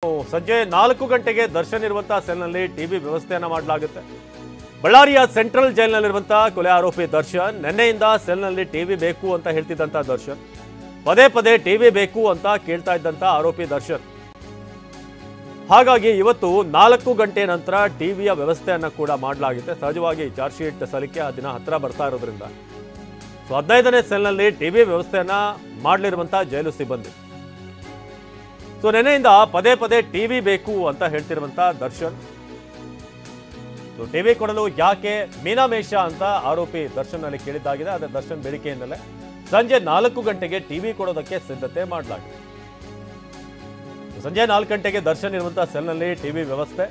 ಸಂಜೆ 4 ಗಂಟೆಗೆ ದರ್ಶನ್ ಇರುವಂತಹ ಸೆಲ್ನಲ್ಲಿ ಟಿವಿ ವ್ಯವಸ್ಥೆಯನ್ನು ಮಾಡಲಾಗುತ್ತೆ. ಬಳ್ಳಾರಿಯ ಸೆಂಟ್ರಲ್ ಜೈಲಿನಲ್ಲಿರುವಂತಹ ಕೊಲೆ ಆರೋಪಿ ದರ್ಶನ್ ನಿನ್ನೆಯಿಂದ ಸೆಲ್ನಲ್ಲಿ ಟಿವಿ ಬೇಕು ಅಂತ ಹೇಳ್ತಿದ್ದಂತ ದರ್ಶನ್ ಪದೇ ಪದೇ ಟಿವಿ ಬೇಕು ಅಂತ ಕೇಳ್ತಾ ಇದ್ದಂತ ಆರೋಪಿ ದರ್ಶನ್. ಹಾಗಾಗಿ ಇವತ್ತು 4 ಗಂಟೆ ನಂತರ ಟಿವಿಯ ವ್ಯವಸ್ಥೆಯನ್ನು ಕೂಡ ಮಾಡಲಾಗಿದೆ. ಸಹಜವಾಗಿ ಚಾರ್ಜ್ ಶೀಟ್ ಸಲ್ಲಿಕೆ ಆ ದಿನ ಹತ್ರ ಬರ್ತಾ ಇರೋದ್ರಿಂದ 15ನೇ ಸೆಲ್ನಲ್ಲಿ ಟಿವಿ ವ್ಯವಸ್ಥೆಯನ್ನ ಮಾಡಲಿರುವಂತಹ ಜೈಲು ಸಿಬ್ಬಂದಿ. ನಿನ್ನೆಯಿಂದ ಪದೇ ಪದೇ ಟಿವಿ ಬೇಕು ಅಂತ ಹೇಳ್ತಿರುವಂತ ದರ್ಶನ್ ಟಿವಿ ಕೊಡಲು ಯಾಕೆ ಮೀನಾಮೇಷ ಅಂತ ಆರೋಪಿ ದರ್ಶನ್ ಅಲ್ಲಿ ಕೇಳಿದ್ದಾಗಿದೆ. ಆದರೆ ದರ್ಶನ್ ಬೇಡಿಕೆ ಹಿನ್ನೆಲೆ ಸಂಜೆ 4 ಗಂಟೆಗೆ ಟಿವಿ ಕೊಡೋದಕ್ಕೆ ಸಿದ್ಧತೆ ಮಾಡಲಾಗಿದೆ. ಸಂಜೆ 4 ಗಂಟೆಗೆ ದರ್ಶನ್ ಇರುವಂತಹ ಸೆಲ್ನಲ್ಲಿ ಟಿವಿ ವ್ಯವಸ್ಥೆ.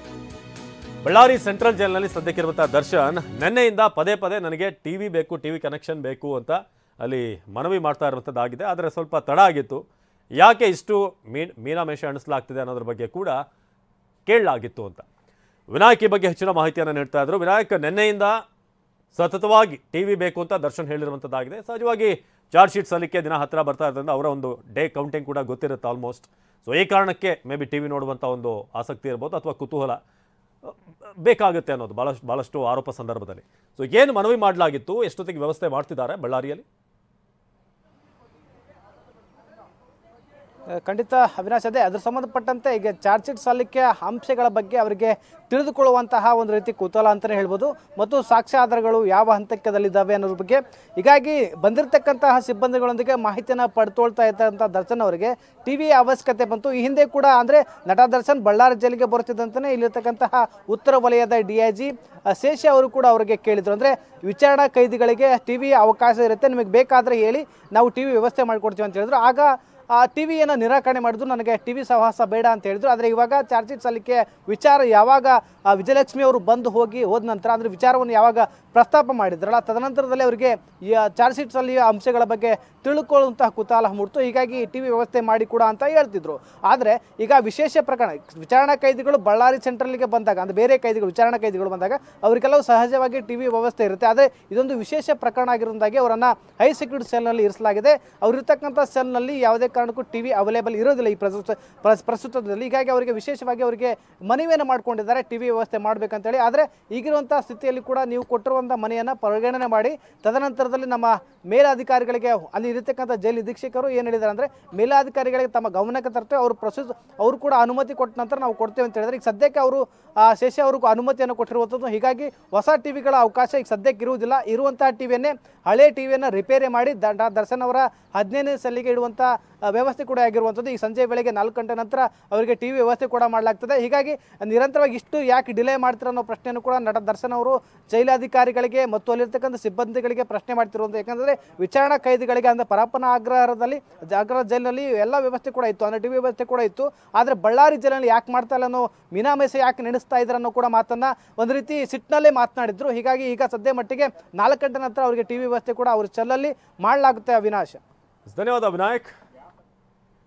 ಬಳ್ಳಾರಿ ಸೆಂಟ್ರಲ್ ಜೈಲಿನಲ್ಲಿ ಸದ್ಯಕ್ಕಿರುವಂತಹ ದರ್ಶನ್ ನಿನ್ನೆಯಿಂದ ಪದೇ ಪದೇ ನನಗೆ ಟಿವಿ ಬೇಕು, ಟಿವಿ ಕನೆಕ್ಷನ್ ಬೇಕು ಅಂತ ಅಲ್ಲಿ ಮನವಿ ಮಾಡ್ತಾ ಇರುವಂಥದ್ದಾಗಿದೆ. ಆದರೆ ಸ್ವಲ್ಪ ತಡ ಆಗಿತ್ತು. ಯಾಕೆ ಇಷ್ಟು ಮೀನಾಮೇಷ ಅಣಿಸಲಾಗ್ತಿದೆ ಅನ್ನೋದ್ರ ಬಗ್ಗೆ ಕೂಡ ಕೇಳಲಾಗಿತ್ತು ಅಂತ ವಿನಾಯಕ್ ಈ ಬಗ್ಗೆ ಹೆಚ್ಚಿನ ಮಾಹಿತಿಯನ್ನು ನೀಡ್ತಾ ಇದ್ರು. ವಿನಾಯಕ್, ನಿನ್ನೆಯಿಂದ ಸತತವಾಗಿ ಟಿವಿ ಬೇಕು ಅಂತ ದರ್ಶನ್ ಹೇಳಿರುವಂಥದ್ದಾಗಿದೆ. ಸಹಜವಾಗಿ ಚಾರ್ಜ್ ಶೀಟ್ ಸಲ್ಲಿಕೆ ದಿನ ಹತ್ತಿರ ಬರ್ತಾ ಇರೋದ್ರಿಂದ ಅವರ ಒಂದು ಡೇ ಕೌಂಟಿಂಗ್ ಕೂಡ ಗೊತ್ತಿರುತ್ತೆ ಆಲ್ಮೋಸ್ಟ್. ಈ ಕಾರಣಕ್ಕೆ ಮೇ ಬಿ ಟಿವಿ ನೋಡುವಂಥ ಒಂದು ಆಸಕ್ತಿ ಇರ್ಬೋದು ಅಥವಾ ಕುತೂಹಲ ಬೇಕಾಗುತ್ತೆ ಅನ್ನೋದು ಭಾಳಷ್ಟು ಆರೋಪ ಸಂದರ್ಭದಲ್ಲಿ. ಏನು ಮನವಿ ಮಾಡಲಾಗಿತ್ತು, ಎಷ್ಟೊತ್ತಿಗೆ ವ್ಯವಸ್ಥೆ ಮಾಡ್ತಿದ್ದಾರೆ ಬಳ್ಳಾರಿಯಲ್ಲಿ? ಖಂಡಿತ ಅವಿನಾಶ್, ಅದೇ ಅದ್ರ ಸಂಬಂಧಪಟ್ಟಂತೆ ಈಗ ಚಾರ್ಜ್ ಶೀಟ್ ಸಲ್ಲಿಕೆ ಅಂಶಗಳ ಬಗ್ಗೆ ಅವರಿಗೆ ತಿಳಿದುಕೊಳ್ಳುವಂತಹ ಒಂದು ರೀತಿ ಕುತೂಹಲ ಅಂತಲೇ ಹೇಳ್ಬೋದು. ಮತ್ತು ಸಾಕ್ಷ್ಯಾಧಾರಗಳು ಯಾವ ಹಂತಕ್ಕದಲ್ಲಿದ್ದಾವೆ ಅನ್ನೋದ್ರ ಬಗ್ಗೆ ಹೀಗಾಗಿ ಬಂದಿರತಕ್ಕಂತಹ ಸಿಬ್ಬಂದಿಗಳೊಂದಿಗೆ ಮಾಹಿತಿಯನ್ನು ಪಡ್ಕೊಳ್ತಾ ಇದ್ದಂಥ ದರ್ಶನ್ ಅವರಿಗೆ ಟಿವಿ ಅವಶ್ಯಕತೆ ಬಂತು. ಈ ಹಿಂದೆ ಕೂಡ ಅಂದರೆ ನಟ ದರ್ಶನ್ ಬಳ್ಳಾರಿ ಜೈಲಿಗೆ ಬರುತ್ತಿದ್ದಂತೆ ಇಲ್ಲಿರ್ತಕ್ಕಂತಹ ಉತ್ತರ ವಲಯದ DIG ಶೇಷ ಅವರು ಕೂಡ ಅವರಿಗೆ ಕೇಳಿದರು. ಅಂದರೆ ವಿಚಾರಣಾ ಕೈದಿಗಳಿಗೆ ಟಿವಿ ಅವಕಾಶ ಇರುತ್ತೆ, ನಿಮಗೆ ಬೇಕಾದರೆ ಹೇಳಿ ನಾವು ಟಿವಿ ವ್ಯವಸ್ಥೆ ಮಾಡಿಕೊಡ್ತೀವಿ ಅಂತ ಹೇಳಿದ್ರು. ಆಗ ಆ ಟಿವಿಯನ್ನು ನಿರಾಕರಣೆ ಮಾಡಿದ್ರು, ನನಗೆ ಟಿವಿ ಸಹವಾಸ ಬೇಡ ಅಂತ ಹೇಳಿದ್ರು. ಆದರೆ ಇವಾಗ ಚಾರ್ಜ್ ಶೀಟ್ ಸಲ್ಲಿಕೆ ವಿಚಾರ ಯಾವಾಗ ವಿಜಯಲಕ್ಷ್ಮಿ ಅವರು ಬಂದು ಹೋದ ನಂತರ ಅಂದರೆ ವಿಚಾರವನ್ನು ಯಾವಾಗ ಪ್ರಸ್ತಾಪ ಮಾಡಿದ್ರಲ್ಲ, ತದನಂತರದಲ್ಲಿ ಅವರಿಗೆ ಈ ಚಾರ್ಜ್ ಶೀಟ್ ಸಲ್ಲಿಯ ಅಂಶಗಳ ಬಗ್ಗೆ ತಿಳ್ಕೊಳ್ಳುವಂತಹ ಕುತೂಹಲ ಮೂಡ್ತು. ಹೀಗಾಗಿ ಟಿವಿ ವ್ಯವಸ್ಥೆ ಮಾಡಿ ಕೂಡ ಅಂತ ಹೇಳ್ತಿದ್ರು. ಆದರೆ ಈಗ ವಿಶೇಷ ಪ್ರಕರಣ ವಿಚಾರಣಾ ಕೈದಿಗಳು ಬಳ್ಳಾರಿ ಸೆಂಟ್ರಲ್ಗೆ ಬಂದಾಗ, ಅಂದರೆ ಬೇರೆ ಕೈದಿಗಳು ವಿಚಾರಣಾ ಕೈದಿಗಳು ಬಂದಾಗ ಅವರಿಗೆಲ್ಲವೂ ಸಹಜವಾಗಿ ಟಿವಿ ವ್ಯವಸ್ಥೆ ಇರುತ್ತೆ. ಆದರೆ ಇದೊಂದು ವಿಶೇಷ ಪ್ರಕರಣ ಆಗಿರೋದಾಗಿ ಅವರನ್ನು ಹೈ ಸೆಕ್ಯೂರಿಟಿ ಸೆಲ್ನಲ್ಲಿ ಇರಿಸಲಾಗಿದೆ. ಅವರಿರ್ತಕ್ಕಂಥ ಸೆಲ್ನಲ್ಲಿ ಯಾವುದೇ ಕಾರಣಕ್ಕೂ ಟಿವಿ ಅವೈಲೇಬಲ್ ಇರೋದಿಲ್ಲ ಈ ಪ್ರಸ್ತುತದಲ್ಲಿ. ಹೀಗಾಗಿ ಅವರಿಗೆ ವಿಶೇಷವಾಗಿ ಅವರಿಗೆ ಮನವಿಯನ್ನು ಮಾಡ್ಕೊಂಡಿದ್ದಾರೆ ಟಿವಿ ವ್ಯವಸ್ಥೆ ಮಾಡಬೇಕಂತೇಳಿ. ಆದರೆ ಈಗಿರುವಂಥ ಸ್ಥಿತಿಯಲ್ಲಿ ಕೂಡ ನೀವು ಕೊಟ್ಟಿರುವಂಥ ಮನೆಯನ್ನು ಪರಿಗಣನೆ ಮಾಡಿ ತದನಂತರದಲ್ಲಿ ನಮ್ಮ ಮೇಲಾಧಿಕಾರಿಗಳಿಗೆ ಅಲ್ಲಿ ಇರತಕ್ಕಂಥ ಜೈಲು ಅಧೀಕ್ಷಕರು ಏನು ಹೇಳಿದ್ದಾರೆ ಅಂದರೆ ಮೇಲಾಧಿಕಾರಿಗಳಿಗೆ ತಮ್ಮ ಗಮನಕ್ಕೆ ತರ್ತೇವೆ, ಅವರು ಕೂಡ ಅನುಮತಿ ಕೊಟ್ಟ ನಂತರ ನಾವು ಕೊಡ್ತೇವೆ ಅಂತ ಹೇಳಿದ್ರೆ ಈಗ ಸದ್ಯಕ್ಕೆ ಅವರು ಶೇಷ ಅವ್ರಿಗೂ ಅನುಮತಿಯನ್ನು ಕೊಟ್ಟಿರುವಂಥದ್ದು. ಹೀಗಾಗಿ ಹೊಸ ಟಿವಿಗಳ ಅವಕಾಶ ಈಗ ಸದ್ಯಕ್ಕೆ ಇರುವುದಿಲ್ಲ. ಇರುವಂತಹ ಟಿವಿಯನ್ನೇ ಹಳೆ ಟಿವಿಯನ್ನು ರಿಪೇರಿ ಮಾಡಿ ದರ್ಶನ್ ಅವರ 15ನೇ ಸೆಲ್ಗೆ ಇಡುವಂಥ ವ್ಯವಸ್ಥೆ ಕೂಡ ಆಗಿರುವಂಥದ್ದು. ಈ ಸಂಜೆ ವೇಳೆಗೆ 4 ಗಂಟೆ ನಂತರ ಅವರಿಗೆ ಟಿವಿ ವ್ಯವಸ್ಥೆ ಕೂಡ ಮಾಡಲಾಗ್ತದೆ. ಹೀಗಾಗಿ ನಿರಂತರವಾಗಿ ಇಷ್ಟು ಯಾಕೆ ಡಿಲೇ ಮಾಡ್ತಾರೆ ಅನ್ನೋ ಪ್ರಶ್ನೆಯನ್ನು ಕೂಡ ನಟ ದರ್ಶನ್ ಅವರು ಜೈಲಾಧಿಕಾರಿಗಳಿಗೆ ಮತ್ತು ಅಲ್ಲಿರ್ತಕ್ಕಂಥ ಸಿಬ್ಬಂದಿಗಳಿಗೆ ಪ್ರಶ್ನೆ ಮಾಡ್ತಿರುವಂಥ. ಯಾಕಂದರೆ ವಿಚಾರಣಾ ಕೈದಿಗಳಿಗೆ ಅಂದರೆ ಪರಪ್ಪನ ಆಗ್ರಹ ಜೈಲಿನಲ್ಲಿ ಎಲ್ಲ ವ್ಯವಸ್ಥೆ ಕೂಡ ಇತ್ತು, ಅಂದರೆ ಟಿವಿ ವ್ಯವಸ್ಥೆ ಕೂಡ ಇತ್ತು. ಆದರೆ ಬಳ್ಳಾರಿ ಜೈಲಿನಲ್ಲಿ ಯಾಕೆ ಮಾಡ್ತಾ ಇಲ್ಲ ಅನ್ನೋ ಮೀನಾಮೇಷ ಯಾಕೆ ನಡೆಸ್ತಾ ಇದ್ದಾರೆ ಅನ್ನೋ ಕೂಡ ಮಾತನ್ನು ಒಂದು ರೀತಿ ಸಿಟ್ಟಿನಲ್ಲೇ ಮಾತನಾಡಿದ್ರು. ಹೀಗಾಗಿ ಈಗ ಸದ್ಯ ಮಟ್ಟಿಗೆ 4 ಗಂಟೆ ನಂತರ ಅವರಿಗೆ ಟಿವಿ ವ್ಯವಸ್ಥೆ ಕೂಡ ಅವ್ರ ಸೆಲ್ಲಲ್ಲಿ ಮಾಡಲಾಗುತ್ತೆ. ಅವಿನಾಶ್, ಧನ್ಯವಾದ ವಿನಾಯಕ್.